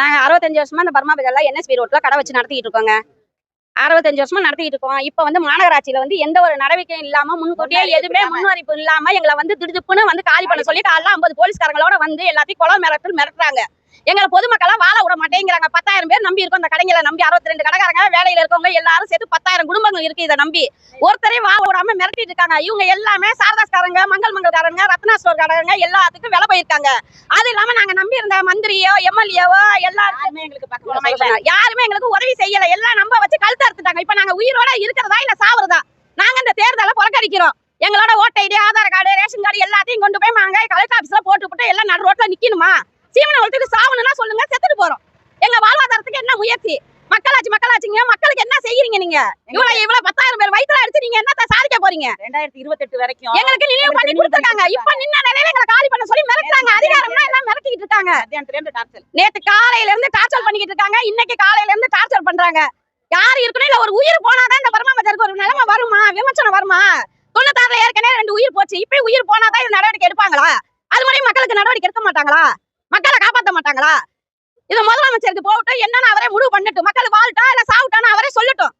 நாங்க 65 வருஷமா இந்த பர்மா பஜார்ல NSP ரோட்ல கடை வச்சு நடத்திட்டு இருக்கோங்க. 65 வருஷமா நடத்திட்டு இருக்கோம். இப்ப மாநகராட்சியில எந்த ஒரு நடவடிக்கையும் இல்லாம முன்கூட்டியே எதுவுமே முன்னறிவிப்பு இல்லாம எங்களை திடுதிப்புன்னு காலி பண்ண சொல்லி காலைல 50 போலீஸ்காரங்களோட எல்லாத்தையும் கொலை மிரட்டுறாங்க. எங்களை பொதுமக்களா வாழ விட மாட்டேங்கிறாங்க. 10,000 பேர் நம்பி இருக்கோம். இந்த கடைகளை நம்பி 62 கடைக்காரங்க வேலையில இருக்கவங்க எல்லாரும் சேர்த்து 10,000 குடும்பங்கள் இருக்கு. இதை நம்பி ஒருத்தரே வாழ விடாம மிரட்டிட்டு இருக்காங்க. இவங்க எல்லாமே சாரதாஸ்காரங்க, மங்கல்காரங்க, ரத்னா ஸ்டோர்காரங்க எல்லாத்துக்கும் வேலை போயிருக்காங்க. அது இல்லாம நாங்க நம்பி இருந்த மந்திரியோ எம்எல்ஏவோ எல்லாருமே யாருமே எங்களுக்கு உதவி செய்யல. எல்லாம் நம்ப வச்சு கழுத்து அறுத்துட்டாங்க. இப்ப நாங்க உயிரோட இருக்கிறதா இல்ல சாவறதா? நாங்க இந்த தேர்தலை புறக்கணிக்கிறோம். எங்களோட ஓட்டை ID, Aadhaar card, ration card எல்லாத்தையும் கொண்டு போய் நாங்க கலெக்டர் ஆபீஸ்ல போட்டு எல்லாம் நடு ரோட்ல நிக்கணுமா? சீமனை வளர்த்துட்டு சாவணும்னா சொல்லுங்க, செத்துட்டு போறோம். எங்க வாழ்வாதாரத்துக்கு என்ன முயற்சி? மக்களாட்சிங்க, மக்களுக்கு என்ன செய்யறீங்க நீங்க? இவ்வளவு 10,000 பேர் வயித்துல அடிச்சு நீங்க என்ன சாதிக்க போறீங்க? 2028 வரைக்கும் எங்களுக்கு நினைவு பண்ணி கொடுத்துருக்காங்க. இப்ப நின்ன நிலையில எங்களை காலி பண்ண சொல்லி மிரட்டுறாங்க. அதிகாரம்னா எல்லாம் மிரட்டிட்டு இருக்காங்க. நேத்து காலையில இருந்து டார்ச்சர் பண்ணிக்கிட்டு இருக்காங்க. இன்னைக்கு காலையில இருந்து டார்ச்சர் பண்றாங்க. யாரு இருக்கணும்? இல்ல ஒரு உயிர் போனாதான் இந்த பர்மா பஜாருக்கு ஒரு நிலைமை வருமா? விமர்சனம் வருமா? 96 ஏற்கனவே 2 உயிர் போச்சு. இப்ப உயிர் போனாதான் இது நடவடிக்கை எடுப்பாங்களா? அது மாதிரி மக்களுக்கு நடவடிக்கை எடுக்க மாட்டாங்களா? மக்களை காப்பாற்ற மாட்டாங்களா? இது முதலமைச்சருக்கு போகட்டும், என்னன்னு அவரே முடிவு பண்ணட்டும். மக்கள் வாழ்ட்டா இல்ல சாவுட்டான்னு அவரே சொல்லட்டும்.